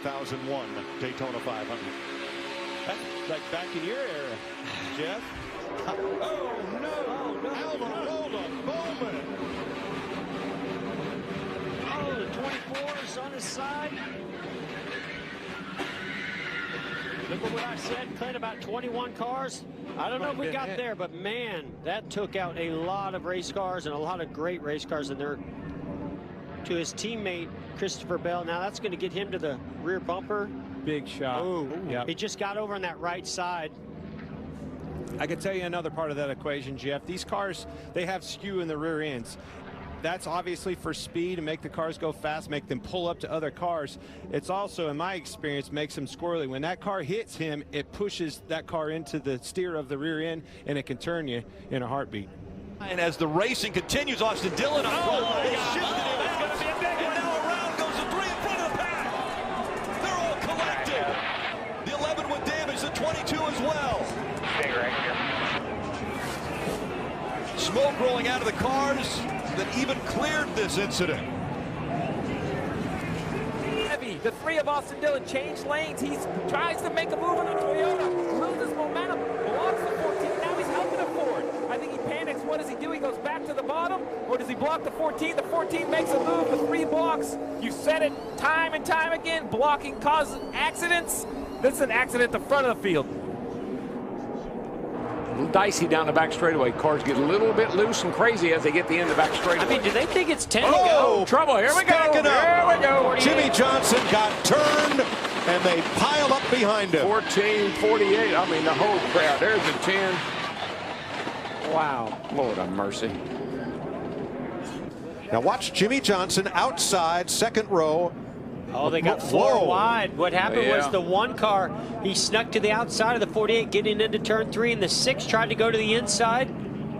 2001 Daytona 500. That's like back in your era, Jeff. Oh no! Alvarola Bowman. Oh, the 24 is on his side. Look at what I said, Clint, about 21 cars. I don't know if we got there, but man, that took out a lot of race cars and a lot of great race cars in there. To his teammate, Christopher Bell. Now that's going to get him to the rear bumper. Big shot. Oh, yep. He just got over on that right side. I can tell you another part of that equation, Jeff. These cars, they have skew in the rear ends. That's obviously for speed and make the cars go fast, make them pull up to other cars. It's also, in my experience, makes them squirrely. When that car hits him, it pushes that car into the steer of the rear end, and it can turn you in a heartbeat. And as the racing continues, Austin Dillon. That's going to be a big one. Now around goes the 3 in front of the pack. They're all collected. The 11 with damage, the 22 as well. Smoke rolling out of the cars that even cleared this incident. Heavy. The 3 of Austin Dillon changed lanes. He tries to make a move on the Toyota, loses momentum, blocks the 14. Now he's helping him forward. I think he panics. What does he do? He goes back to the bottom, or does he block the 14? The 14 makes a move. The 3 blocks. You said it time and time again. Blocking causes accidents. This is an accident at the front of the field. A little dicey down the back straightaway. Cars get a little bit loose and crazy as they get the end of the back straightaway. I mean, do they think it's 10 to Oh, go? Trouble. Here we go. Here we go. Jimmy Johnson got turned, and they pile up behind him. 14, 48. I mean, the whole crowd. There's a 10. Wow. Lord have mercy. Now watch Jimmy Johnson outside, second row. Oh, they got 4 Whoa. wide. What happened was Yeah. the 1 car, he snuck to the outside of the 48, getting into turn 3, and the 6 tried to go to the inside.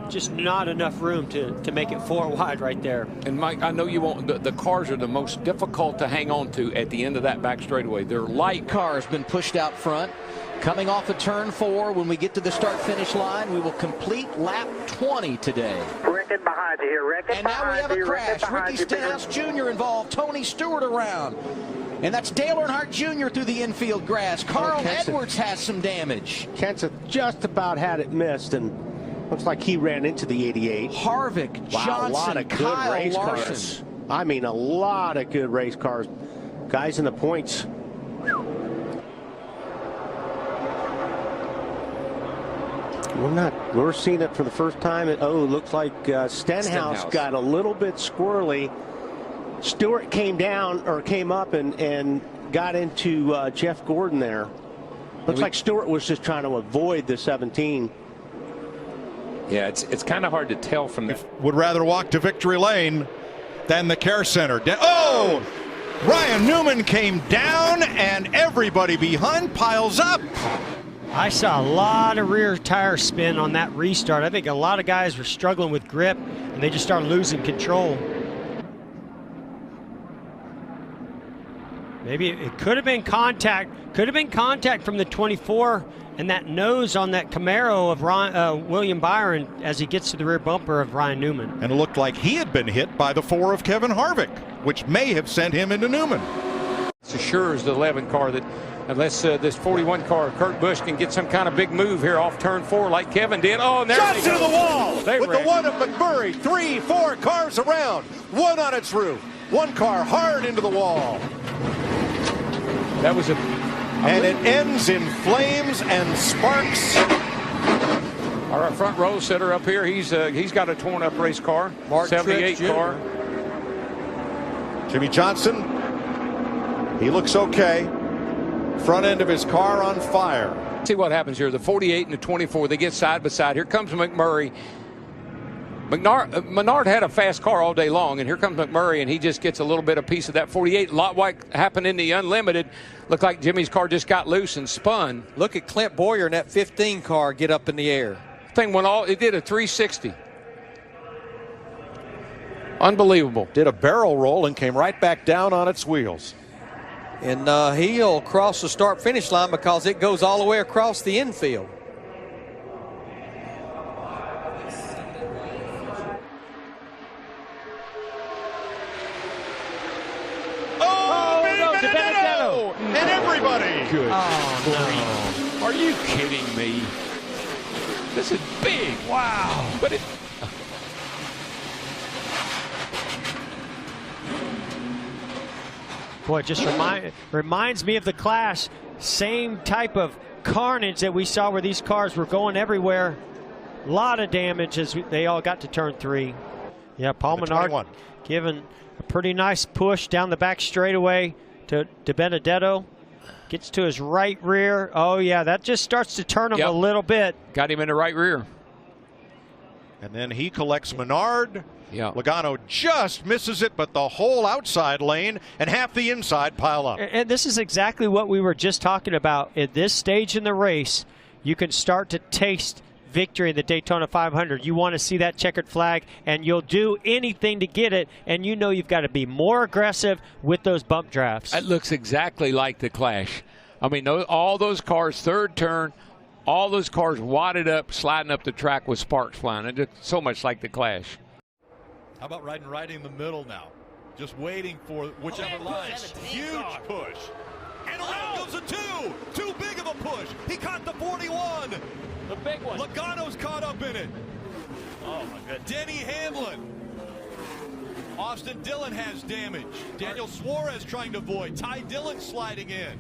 Just not enough room to make it 4 wide right there. And Mike, I know you won't. The cars are the most difficult to hang on to at the end of that back straightaway. They're light. Car has been pushed out front. Coming off of turn 4, when we get to the start-finish line, we will complete lap 20 today. Rickett behind you here, Rickett. And now we have a crash. Ricky Stenhouse Jr. involved. Tony Stewart around. And that's Dale Earnhardt Jr. through the infield grass. Carl Edwards has some damage. Kenseth just about had it missed, and looks like he ran into the 88. Harvick, Wow, Johnson, a lot of good Kyle race Larson. cars. I mean, a lot of good race cars. Guys in the points. We're seeing it for the first time. It looks like Stenhouse got a little bit squirrely. Stewart came up and got into Jeff Gordon there. Looks like Stewart was just trying to avoid the 17. Yeah, it's kind of hard to tell from the. Would rather walk to victory lane than the care center. Oh! Ryan Newman came down, and everybody behind piles up. I saw a lot of rear tire spin on that restart. I think a lot of guys were struggling with grip, and they just started losing control. Maybe it could have been contact. Could have been contact from the 24 and that nose on that Camaro of William Byron as he gets to the rear bumper of Ryan Newman. And it looked like he had been hit by the 4 of Kevin Harvick, which may have sent him into Newman. It's sure as the 11 car that unless this 41 car, Kurt Busch, can get some kind of big move here off turn 4 like Kevin did. Oh, and there Shots they to go. the wall They with ran. the 1 of McMurray. 3, 4 cars around. 1 on its roof. 1 car hard into the wall. That was And it ends in flames and sparks. our front row setter up here. He's got a torn up race car, Mark 78 Truex car. Jimmy Johnson, he looks okay. Front end of his car on fire. See what happens here. The 48 and the 24, they get side by side. Here comes McMurray. Menard had a fast car all day long, and here comes McMurray, and he just gets a little bit of piece of that 48. A lot like happened in the Unlimited. Looked like Jimmy's car just got loose and spun. Look at Clint Boyer in that 15 car get up in the air. Thing went it did a 360. Unbelievable. Did a barrel roll and came right back down on its wheels. And he'll cross the start-finish line because it goes all the way across the infield. everybody. Good. Oh, no. Are you kidding me? This is big. Wow. But it. Boy, it just reminds me of the Clash. Same type of carnage that we saw where these cars were going everywhere. A lot of damage as they all got to turn 3. Yeah, Paul Menard giving a pretty nice push down the back straightaway to Benedetto. Gets to his right rear. Oh, yeah, that just starts to turn him a little bit. Got him in the right rear. And then he collects Menard. Yeah. Logano just misses it, but the whole outside lane and half the inside pile up. And this is exactly what we were just talking about. At this stage in the race, you can start to taste victory in the Daytona 500. You want to see that checkered flag, and you'll do anything to get it, and you know you've got to be more aggressive with those bump drafts. It looks exactly like the Clash. I mean, all those cars, third turn, all those cars wadded up, sliding up the track with sparks flying. It looks so much like the Clash. How about riding right in the middle now? Just waiting for whichever line. Huge push. And around goes a 2. Too big of a push. He caught the 41. The big one. Logano's caught up in it. Oh, my goodness. Denny Hamlin. Austin Dillon has damage. Daniel Suarez trying to avoid. Ty Dillon sliding in.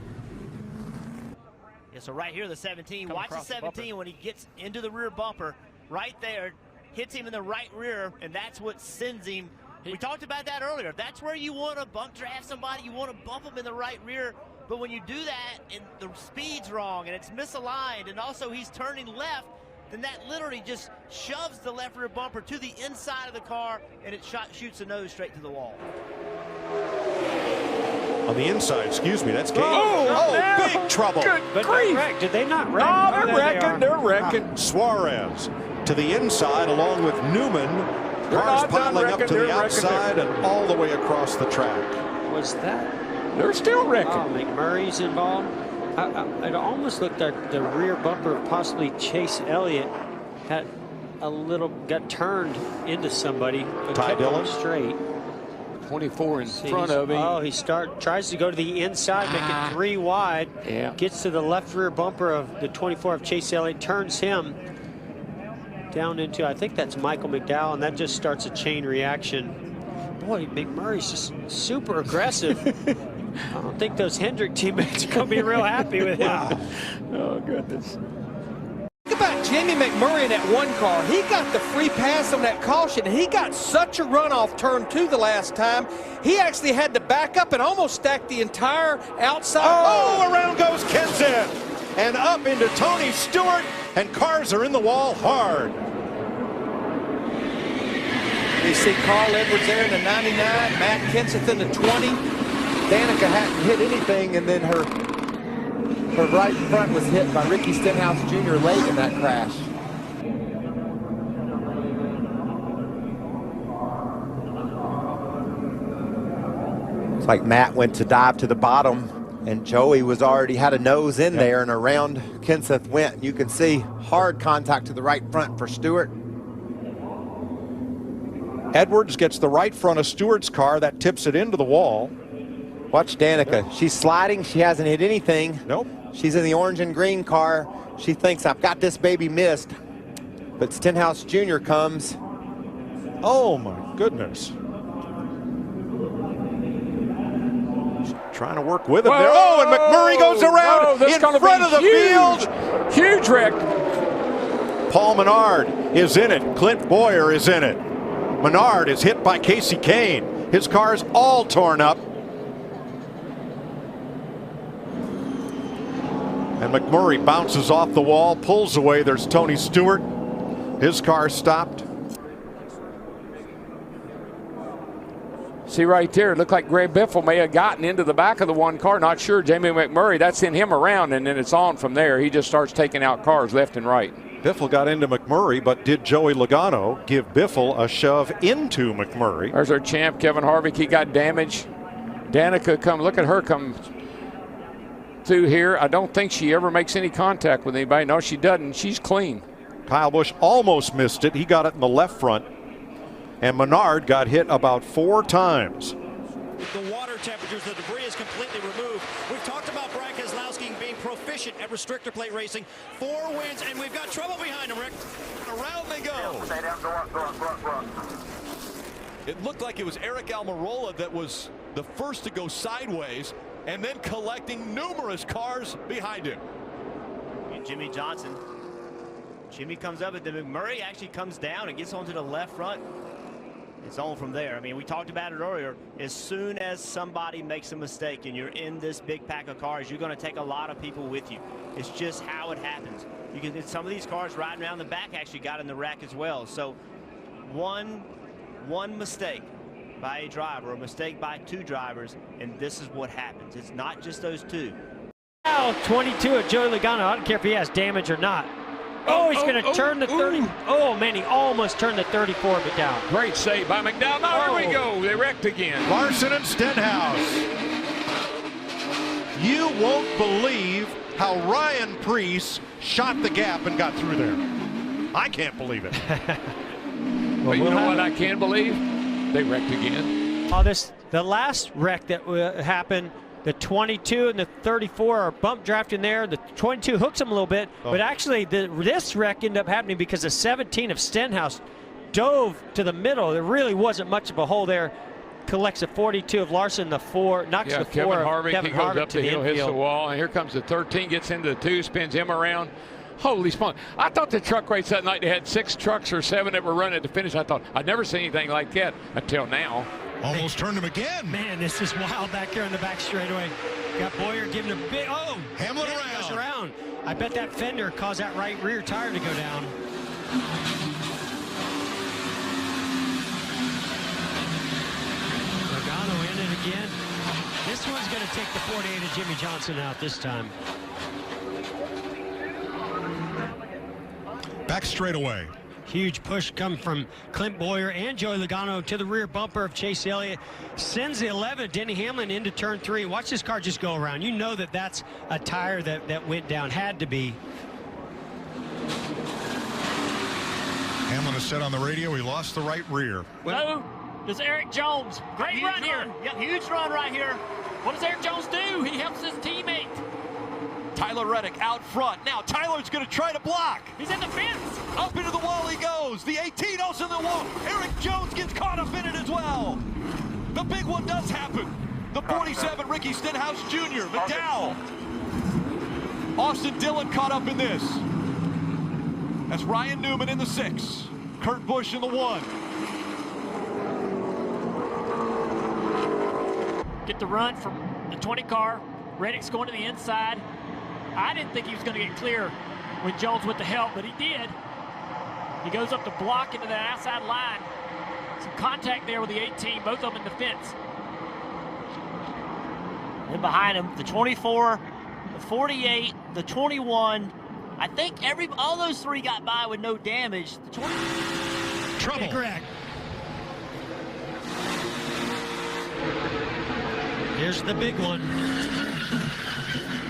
Yeah, so right here, the 17. Watch the 17 when he gets into the rear bumper. Right there. Hits him in the right rear, and that's what sends him. We talked about that earlier. That's where you want to bump draft somebody. You want to bump them in the right rear. But when you do that and the speed's wrong and it's misaligned and also he's turning left, then that literally just shoves the left rear bumper to the inside of the car, and it shoots the nose straight to the wall. On the inside, excuse me, that's Cage. Oh, big trouble. But wreck. Did they not wreck? No, they're wrecking. Suarez to the inside along with Newman. Cars piling up to the outside and all the way across the track. Was that? They're still wrecking. Oh, McMurray's involved. It almost looked like the rear bumper of possibly Chase Elliott got turned into somebody. Ty Dillon straight. 24 in front of him. Oh, he tries to go to the inside, make it 3 wide. Yeah. Gets to the left rear bumper of the 24 of Chase Elliott, turns him down into, I think that's Michael McDowell, and that just starts a chain reaction. Boy, McMurray's just super aggressive. I don't think those Hendrick teammates are going to be real happy with him. Wow. Oh, goodness. Think about Jamie McMurray in that one car. He got the free pass on that caution. He got such a run off turn 2 the last time. He actually had to back up and almost stack the entire outside. Oh, around goes Kenzen. And up into Tony Stewart. And cars are in the wall hard. You see Carl Edwards there in the 99, Matt Kenseth in the 20. Danica hadn't hit anything, and then her right front was hit by Ricky Stenhouse Jr. late in that crash. It's like Matt went to dive to the bottom, and Joey was already had a nose in there, and around Kenseth went. You can see hard contact to the right front for Stewart. Edwards gets the right front of Stewart's car. That tips it into the wall. Watch Danica. She's sliding. She hasn't hit anything. Nope. She's in the orange and green car. She thinks, I've got this baby missed. But Stenhouse Jr. comes. Oh, my goodness. Trying to work with him there. Oh, and McMurray goes around in front of the field. Huge wreck. Paul Menard is in it. Clint Boyer is in it. Menard is hit by Casey Kane. His car's all torn up. And McMurray bounces off the wall, pulls away. There's Tony Stewart. His car stopped. See right there, it looked like Greg Biffle may have gotten into the back of the one car. Not sure. Jamie McMurray, that's in him around, and then it's on from there. He just starts taking out cars left and right. Biffle got into McMurray, but did Joey Logano give Biffle a shove into McMurray? There's our champ, Kevin Harvick. He got damaged. Danica look at her come through here. I don't think she ever makes any contact with anybody. No, she doesn't. She's clean. Kyle Busch almost missed it. He got it in the left front. And Menard got hit about 4 times. The water temperatures, the debris is completely removed. We've talked about Branca's last proficient at restrictor plate racing. 4 wins, and we've got trouble behind him, Rick. Around they go. Stay down, go up. It looked like it was Eric Almirola that was the first to go sideways and then collecting numerous cars behind him. And Jimmy Johnson. Jimmy comes up, and then McMurray actually comes down and gets onto the left front. It's on from there. I mean, we talked about it earlier. As soon as somebody makes a mistake and you're in this big pack of cars, you're going to take a lot of people with you. It's just how it happens. You can, some of these cars riding around the back actually got in the wreck as well. So one mistake by a driver, or a mistake by 2 drivers, and this is what happens. It's not just those 2. Now 22 of Joey Logano. I don't care if he has damage or not. Oh, he's going to turn the 30. Oh, man, he almost turned the 34 McDowell. Great save by McDowell. Oh, here we go. They wrecked again. Larson and Stenhouse. You won't believe how Ryan Preece shot the gap and got through there. I can't believe it. But you know what I can believe? They wrecked again. Oh, the last wreck that happened, the 22 and the 34 are bump drafting there. The 22 hooks them a little bit, but actually this wreck ended up happening because the 17 of Stenhouse dove to the middle. There really wasn't much of a hole there. Collects the 42 of Larson, the 4, knocks the 4 Kevin of Harvick, Kevin he goes Harvick up to the the hill, hits the infield. wall, and here comes the 13, gets into the 2, spins him around. Holy smokes. I thought the truck race that night, they had 6 trucks or 7 that were running at the finish. I thought, I'd never seen anything like that until now. Almost turned him again. Man, this is wild back there in the back straightaway. Got Boyer giving a big, Hamlin goes around. I bet that fender caused that right rear tire to go down. Logano in it again. This one's going to take the 48 of Jimmy Johnson out this time. Back straight away. Huge push come from Clint Boyer and Joey Logano to the rear bumper of Chase Elliott. Sends the 11 Denny Hamlin into turn 3. Watch this car just go around. You know that that's a tire that went down. Had to be. Hamlin has said on the radio he lost the right rear. Well, there's Eric Jones. Great run here. Yep, huge run right here. What does Eric Jones do? He helps his teammate. Tyler Reddick out front. Now Tyler's going to try to block. He's in the fence. Up into the wall he goes. The 18 also in the wall. Eric Jones gets caught up in it as well. The big one does happen. The 47, Ricky Stenhouse Jr., McDowell. Austin Dillon caught up in this. That's Ryan Newman in the 6. Kurt Busch in the 1. Get the run from the 20 car. Reddick's going to the inside. I didn't think he was going to get clear when Jones went to help, but he did. He goes up to block into the outside line. Some contact there with the 18, both of them in the fence. And behind him, the 24, the 48, the 21. I think all those 3 got by with no damage. The 20. Trouble. Correct. Here's the big one.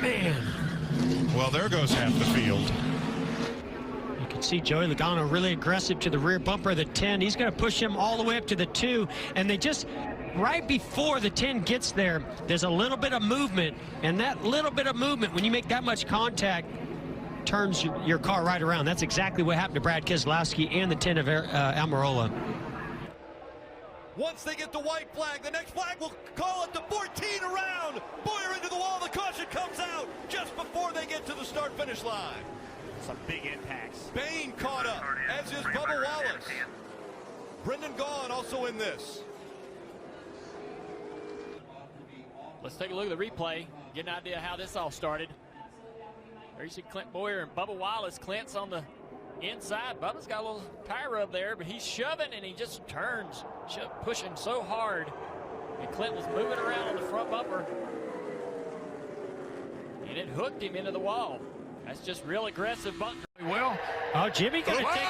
Man. Well, there goes half the field. You can see Joey Logano really aggressive to the rear bumper of the 10. He's going to push him all the way up to the 2. And they just, right before the 10 gets there, there's a little bit of movement. And that little bit of movement, when you make that much contact, turns your car right around. That's exactly what happened to Brad Keselowski and the 10 of Almirola. Once they get the white flag, the next flag will call it the 14 around. Boyer into the wall. The caution comes out just before they get to the start-finish line. Some big impacts. Bain caught up, as is Bubba Wallace. Brendan Gaughan also in this. Let's take a look at the replay, get an idea how this all started. There you see Clint Boyer and Bubba Wallace. Clint's on the inside. Bubba's got a little tire rub there, but he's shoving and he just turns, pushing so hard. And Clint was moving around on the front bumper. And it hooked him into the wall. That's just real aggressive bumping. Well, Jimmy going to take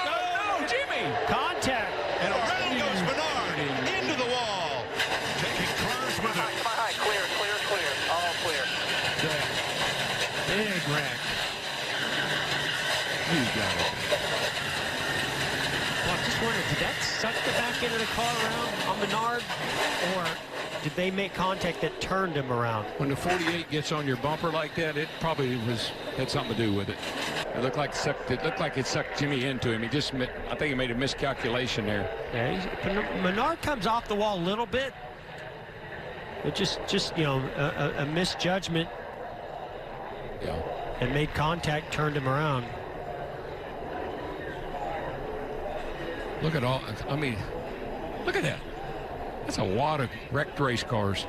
Jimmy! Contact. And around goes Bernard into the wall. Taking cars with him. Clear. All clear. Big wreck. You got it. Well, I'm just wondering, did that suck the back end of the car around on Menard, or did they make contact that turned him around? When the 48 gets on your bumper like that, it probably had something to do with it. It looked like it sucked Jimmy into him. I think he made a miscalculation there. Yeah, Menard comes off the wall a little bit. It just you know, a misjudgment. Yeah. And made contact, turned him around. Look at all. I mean, look at that. That's a wad of wrecked race cars.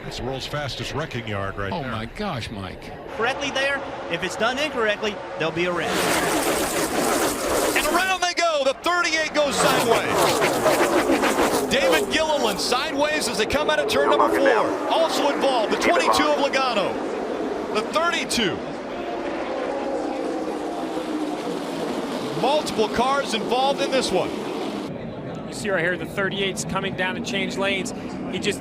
That's the world's fastest wrecking yard right there. Oh my gosh, Mike. Correctly there. If it's done incorrectly, there'll be a wreck. And around they go. The 38 goes sideways. David Gilliland sideways as they come out of turn number 4. Also involved, the 22 of Logano. The 32. Multiple cars involved in this one. You see right here, the 38's coming down to change lanes.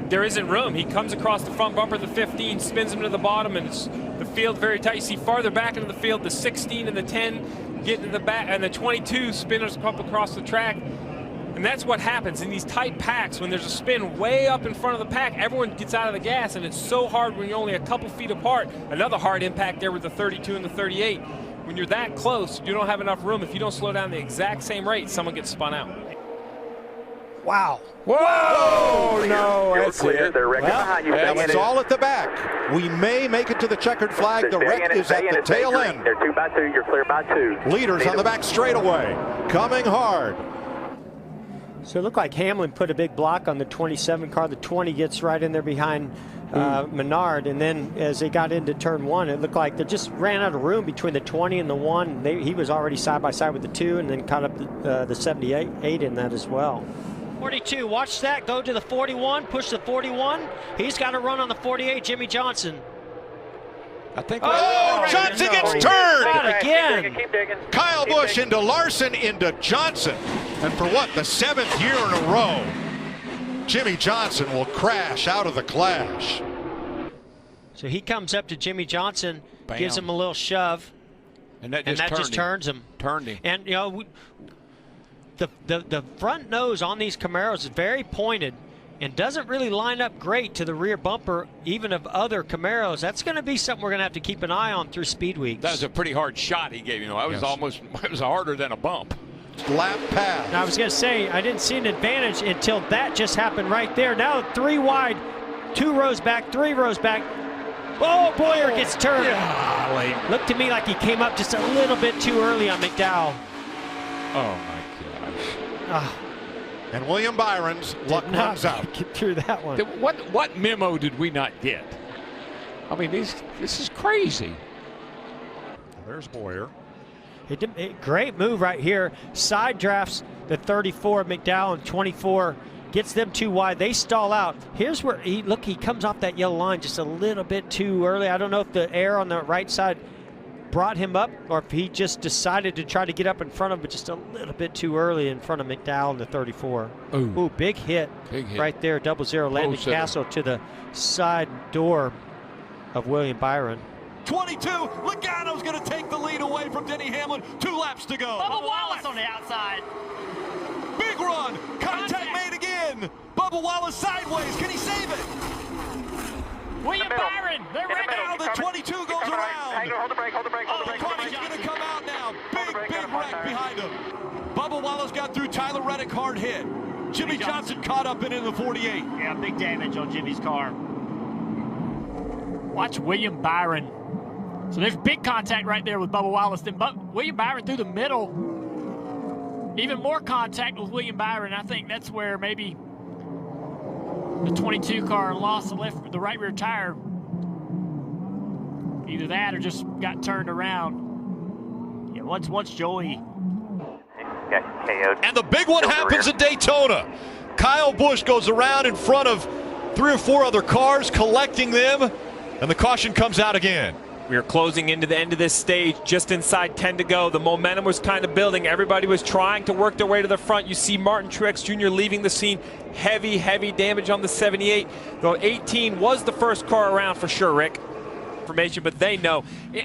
There isn't room. He comes across the front bumper of the 15, spins him to the bottom, and it's the field very tight. You see farther back into the field, the 16 and the 10 get into the back, and the 22 spinners up across the track. And that's what happens in these tight packs. When there's a spin way up in front of the pack, everyone gets out of the gas, and it's so hard when you're only a couple feet apart. Another hard impact there with the 32 and the 38. When you're that close, you don't have enough room. If you don't slow down the exact same rate, someone gets spun out. Wow. Whoa! No, that's it. That was all at the back. We may make it to the checkered flag. The wreck is at the tail end. They're 2 by 2. You're clear by 2. Leaders on the back straightaway. Coming hard. So it looked like Hamlin put a big block on the 27 car. The 20 gets right in there behind Menard, and then as they got into turn 1, it looked like they just ran out of room between the 20 and the 1. He was already side by side with the 2, and then caught up the 78 in that as well. 42, watch that, go to the 41, push the 41. He's got to run on the 48, Jimmy Johnson. I think. Oh, Johnson gets turned! Not again. Keep digging. Kyle Busch into Larson into Johnson. And for what, the 7th year in a row, Jimmy Johnson will crash out of the clash. So he comes up to Jimmy Johnson, Bam. gives him a little shove, And that just turns him. Turned him. And, you know, the front nose on these Camaros is very pointed and doesn't really line up great to the rear bumper, even of other Camaros. That's going to be something we're going to have to keep an eye on through speed weeks. That was a pretty hard shot he gave. You know, that was it was harder than a bump. Lap pass. Now, I was going to say, I didn't see an advantage until that just happened right there. Now 3 wide, 2 rows back, 3 rows back. Oh, Boyer gets turned. Golly. Looked to me like he came up just a little bit too early on McDowell. Oh my gosh. And William Byron's luck runs out. Get through that one. What memo did we not get? I mean, this is crazy. There's Boyer. Great move right here. Side drafts the 34 McDowell, and 24 gets them 2 wide. They stall out. Here's where he comes off that yellow line just a little bit too early. I don't know if the air on the right side brought him up or if he just decided to try to get up in front of him, but just a little bit too early in front of McDowell in the 34. Ooh, big hit. Right there, 00 landing Castle to the side door of William Byron. 22, Logano's going to take the lead away from Denny Hamlin. 2 laps to go. Bubba Wallace on the outside. Big run. Contact made again. Bubba Wallace sideways. Can he save it? William Byron, they're ready. Now the 22 goes around. Hang on, hold the brake, hold the brake, hold the brake. Caution's going to come out now. Big wreck behind him. Bubba Wallace got through. Tyler Reddick hard hit. Jimmy Johnson caught up in the 48. Yeah, big damage on Jimmy's car. Watch William Byron. So there's big contact right there with Bubba Wallace. Then William Byron through the middle. Even more contact with William Byron. I think that's where maybe the 22 car lost the right rear tire. Either that or just got turned around. Yeah, once Joey. And the big one happens at Daytona. Kyle Busch goes around in front of 3 or 4 other cars, collecting them, and the caution comes out again. We are closing into the end of this stage, just inside 10 to go. The momentum was kind of building. Everybody was trying to work their way to the front. You see Martin Truex Jr. leaving the scene. Heavy damage on the 78. Though 18 was the first car around for sure, Rick. Information, but they know.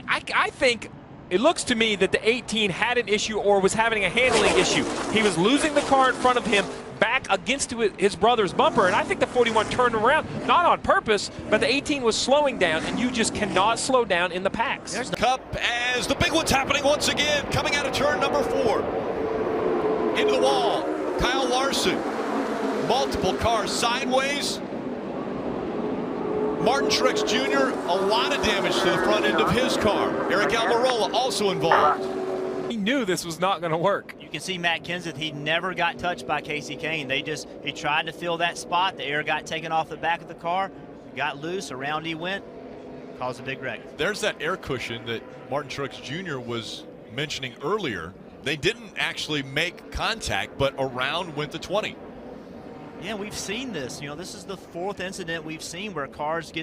I think it looks to me that the 18 had an issue or was having a handling issue. He was losing the car in front of him, back against his brother's bumper, and I think the 41 turned around, not on purpose, but the 18 was slowing down, and you just cannot slow down in the packs. There's the Cup as the big one's happening once again, coming out of turn number 4. Into the wall, Kyle Larson. Multiple cars sideways. Martin Truex Jr., a lot of damage to the front end of his car. Eric Almirola also involved. He knew this was not going to work. You can see Matt Kenseth, he never got touched by Casey Kane. He tried to fill that spot. The air got taken off the back of the car, got loose, around he went, caused a big wreck. There's that air cushion that Martin Truex Jr. was mentioning earlier. They didn't actually make contact, but around went the 20. Yeah, we've seen this. This is the 4th incident we've seen where cars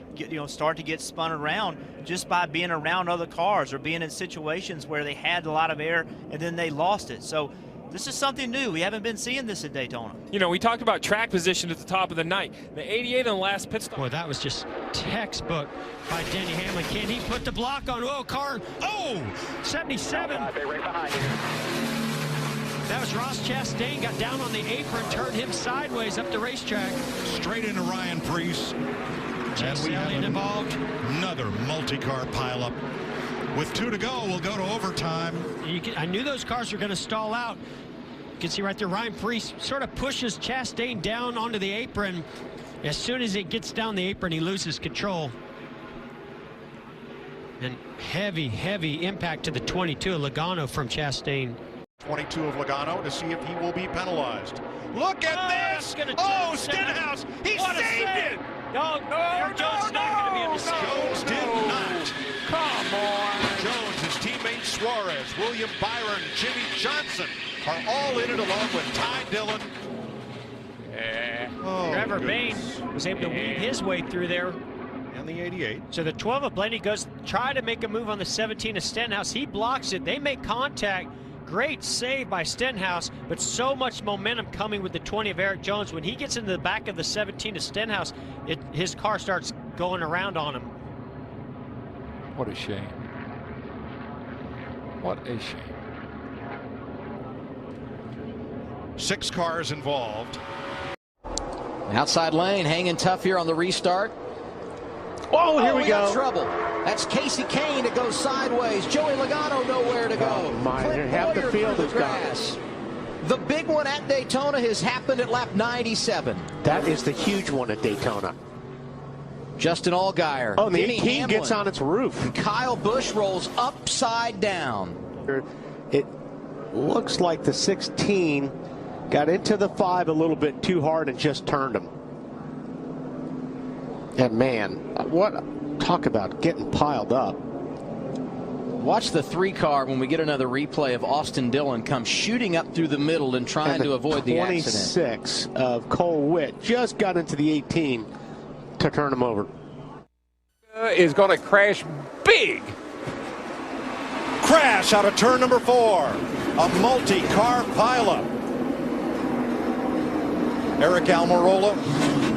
start to get spun around just by being around other cars or being in situations where they had a lot of air and then they lost it. So this is something new. We haven't been seeing this at Daytona. We talked about track position at the top of the night. The 88 on the last pit stop. Boy, that was just textbook by Denny Hamlin. Can he put the block on? Oh, car. Oh, 77. Right behind you. That was Ross Chastain, got down on the apron, turned him sideways up the racetrack. Straight into Ryan Preece. And we have involved. Another multi-car pileup. With 2 to go, we'll go to overtime. I knew those cars were going to stall out. You can see right there, Ryan Preece sort of pushes Chastain down onto the apron. As soon as it gets down the apron, he loses control. And heavy, heavy impact to the 22 of Logano from Chastain. 22 of Logano to see if he will be penalized. Look at this! Oh, Stenhouse! He saved it! No, Jones not going to be in the same. Jones did not. Come on. Jones, his teammate Suarez, William Byron, Jimmy Johnson are all in it along with Ty Dillon. Trevor Bayne was able to weave his way through there. And the 88. So the 12 of Blaney goes try to make a move on the 17 of Stenhouse. He blocks it. They make contact. Great save by Stenhouse, but so much momentum coming with the 20 of Eric Jones. When he gets into the back of the 17 of Stenhouse, his car starts going around on him. What a shame. What a shame. 6 cars involved. Outside lane, hanging tough here on the restart. Oh, here we go. Got trouble. That's Casey Kane. It goes sideways. Joey Logano nowhere to go. Oh, my. Half the field is gone. The big one at Daytona has happened at lap 97. That is the huge one at Daytona. Justin Allgaier. Oh, the 18 gets on its roof. Kyle Busch rolls upside down. It looks like the 16 got into the 5 a little bit too hard and just turned him. And man, talk about getting piled up. Watch the 3 car when we get another replay of Austin Dillon come shooting up through the middle and trying to avoid the accident. 26 of Cole Witt just got into the 18 to turn him over. Is going to crash big. Crash out of turn number 4. A multi-car pileup. Eric Almirola,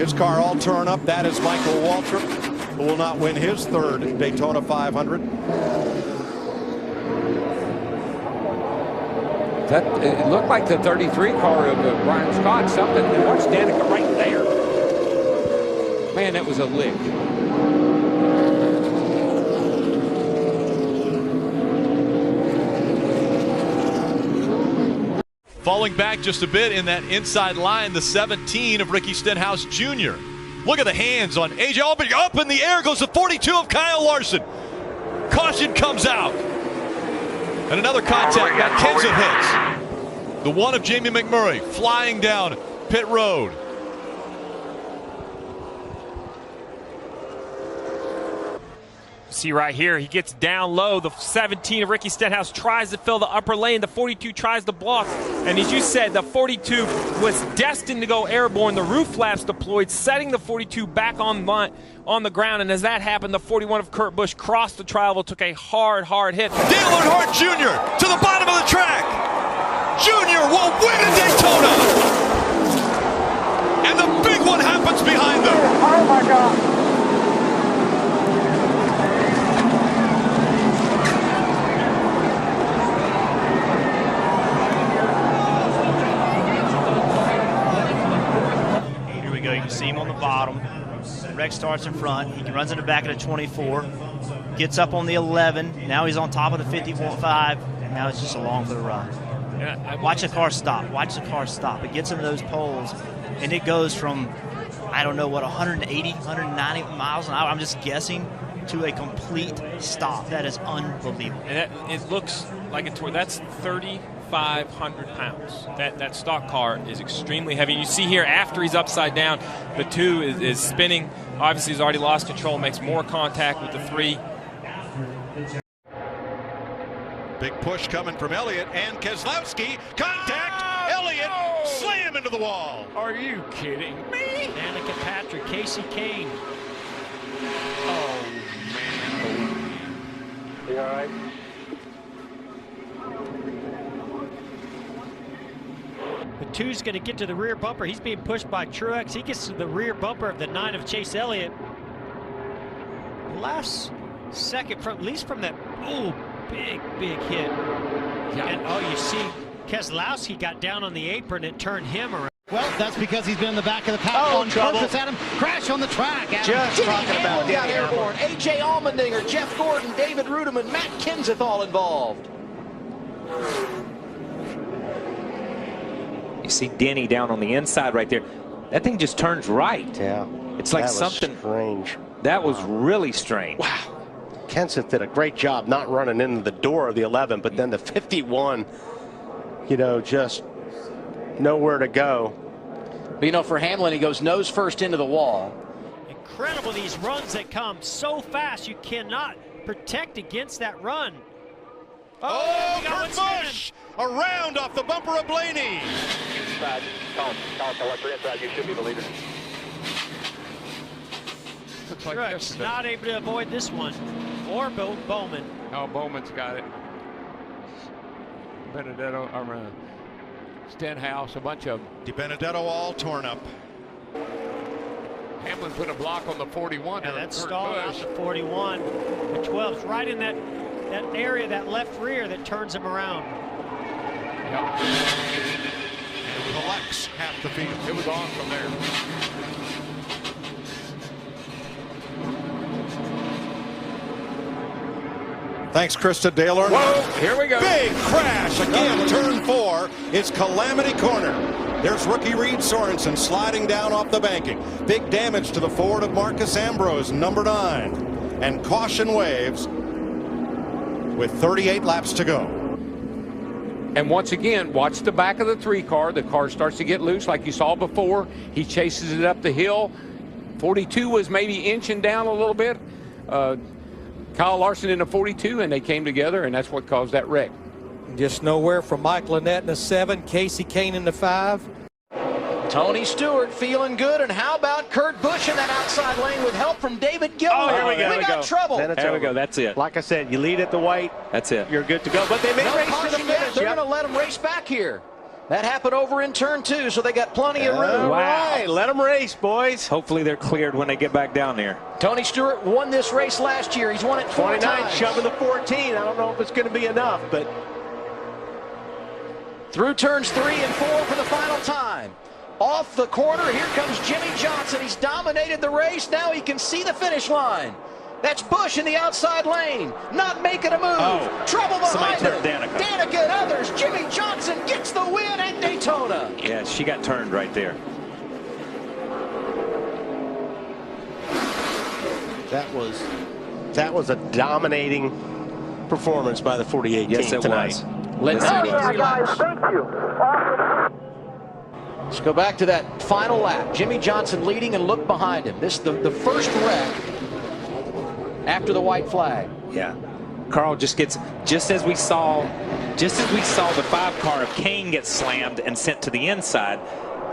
his car all torn up. That is Michael Waltrip, who will not win his 3rd Daytona 500. It looked like the 33 car of Brian Scott, something. And watch Danica right there. Man, that was a lick. Falling back just a bit in that inside line, the 17 of Ricky Stenhouse Jr. Look at the hands on AJ Allgaier. Up in the air goes the 42 of Kyle Larson. Caution comes out. And another contact. Matt Kenseth hits. The 1 of Jamie McMurray flying down pit road. See right here, he gets down low. The 17 of Ricky Stenhouse tries to fill the upper lane. The 42 tries to block. And as you said, the 42 was destined to go airborne. The roof flaps deployed, setting the 42 back on the ground. And as that happened, the 41 of Kurt Busch crossed the tri-oval, took a hard hit. Dale Earnhardt Jr. to the bottom of the track. Jr. will win at Daytona. And the big one happens behind them. Oh, my God. Truex starts in front. He runs in the back of the 24, gets up on the 11. Now he's on top of the 50.5, and now it's just along for the ride. Yeah, watch the car stop. Watch the car stop. It gets into those poles, and it goes from, I don't know what, 180, 190 miles an hour, I'm just guessing, to a complete stop. That is unbelievable. And it looks like a tour. That's 3,500 pounds. That stock car is extremely heavy. You see here, after he's upside down, the 2 is spinning. Obviously, he's already lost control, makes more contact with the 3. Big push coming from Elliott and Keselowski. Contact! Elliott slam into the wall. Are you kidding me? Danica Patrick, Casey Kane. Oh, man. You all right? The 2's going to get to the rear bumper. He's being pushed by Truex. He gets to the rear bumper of the 9 of Chase Elliott. Last second, from at least from that, big hit. Yeah. And you see Keselowski got down on the apron and turned him around. Well, that's because he's been in the back of the pack on trouble. purpose. Adam, crash on the track. Adam. Just Jimmy talking about Hamlin got Danny airborne. A.J. Allmendinger, Jeff Gordon, David Rudiman, Matt Kenseth all involved. You see Denny down on the inside right there. That thing just turns right. Yeah. It's like that was something strange. That was really strange. Wow. Kenseth did a great job not running into the door of the 11, but then the 51, just nowhere to go. But for Hamlin, he goes nose first into the wall. Incredible, these runs that come so fast. You cannot protect against that run. Kurt Busch around off the bumper of Blaney. Inside. Colin, you're inside. You should be the leader. Looks like Truex not able to avoid this one. Or Bowman. Oh, Bowman's got it. Benedetto, Stenhouse, a bunch of them. DiBenedetto all torn up. Hamlin put a block on the 41. And that stalled out the 41. The 12's right in that area, that left rear that turns him around. Yep. It collects half the field. It was on from there. Thanks, Krista Dale. Whoa, here we go. Big crash again. Turn 4 is Calamity Corner. There's rookie Reed Sorensen sliding down off the banking. Big damage to the Ford of Marcus Ambrose, number 9. And caution waves with 38 laps to go. And once again, watch the back of the 3 car. The car starts to get loose like you saw before. He chases it up the hill. 42 was maybe inching down a little bit. Kyle Larson in the 42, and they came together, and that's what caused that wreck. Just nowhere from Mike Lynette in the 7, Casey Kane in the 5. Tony Stewart feeling good, and how about Kurt Busch in that outside lane with help from David Gilmour? Oh, here we go. We got trouble. There we go. That's it. Like I said, you lead at the white. That's it. You're good to go. But they may race to the finish. They're going to let them race back here. That happened over in turn 2, so they got plenty of room. All right, let them race, boys. Hopefully they're cleared when they get back down there. Tony Stewart won this race last year. He's won it 4 times. Shoving the 14. I don't know if it's going to be enough, but through turns 3 and 4 for the final time. Off the corner, here comes Jimmy Johnson. He's dominated the race. Now he can see the finish line. That's Busch in the outside lane, not making a move. Trouble behind him. Danica and others. Jimmy Johnson gets the win at Daytona. Yeah, she got turned right there. That was a dominating performance by the 48 team tonight. Let's go back to that final lap. Jimmy Johnson leading, and look behind him. This the first wreck after the white flag. Yeah. Carl just gets, just as we saw the 5 car of Kane get slammed and sent to the inside,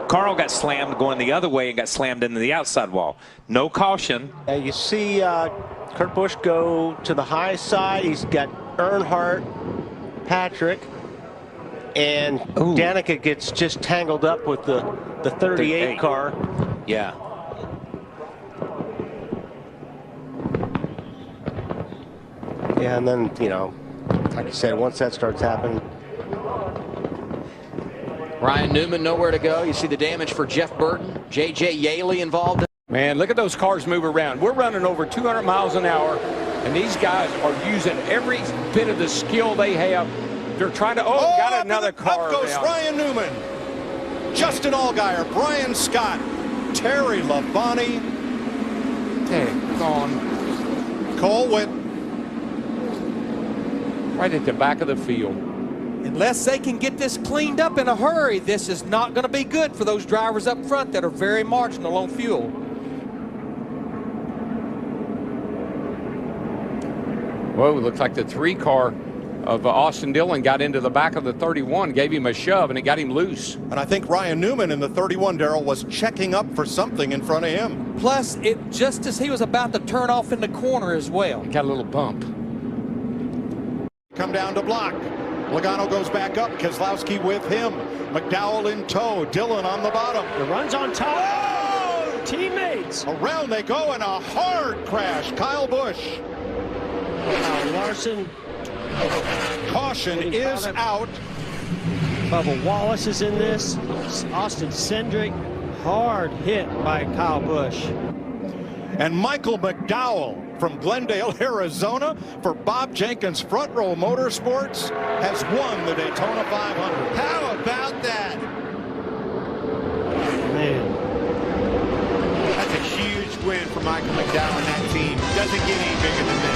Carl got slammed going the other way and got slammed into the outside wall. No caution. You see Kurt Busch go to the high side. He's got Earnhardt, Patrick, and Danica gets just tangled up with the 38 car. Yeah. Yeah, and then, like you said, once that starts happening. Ryan Newman nowhere to go. You see the damage for Jeff Burton. J.J. Yaley involved. Man, look at those cars move around. We're running over 200 miles an hour, and these guys are using every bit of the skill they have. They're trying to, got another car. Up goes now. Ryan Newman, Justin Allgaier, Brian Scott, Terry Labonte. Hey, gone. Cole Witt. Right at the back of the field. Unless they can get this cleaned up in a hurry, this is not going to be good for those drivers up front that are very marginal on fuel. Whoa, looks like the 3 car of Austin Dillon got into the back of the 31, gave him a shove, and it got him loose. And I think Ryan Newman in the 31, Darrell, was checking up for something in front of him. Plus, it just as he was about to turn off in the corner as well. Got a little bump. Come down to block. Logano goes back up. Keselowski with him. McDowell in tow. Dillon on the bottom. The run's on top. Oh! Teammates. Around they go in a hard crash. Kyle Busch. Larson. Caution is out. Bubba Wallace is in this. Austin Cindric. Hard hit by Kyle Busch. And Michael McDowell from Glendale, Arizona, for Bob Jenkins Front Row Motorsports, has won the Daytona 500. How about that? Man. That's a huge win for Michael McDowell and that team. Doesn't get any bigger than that.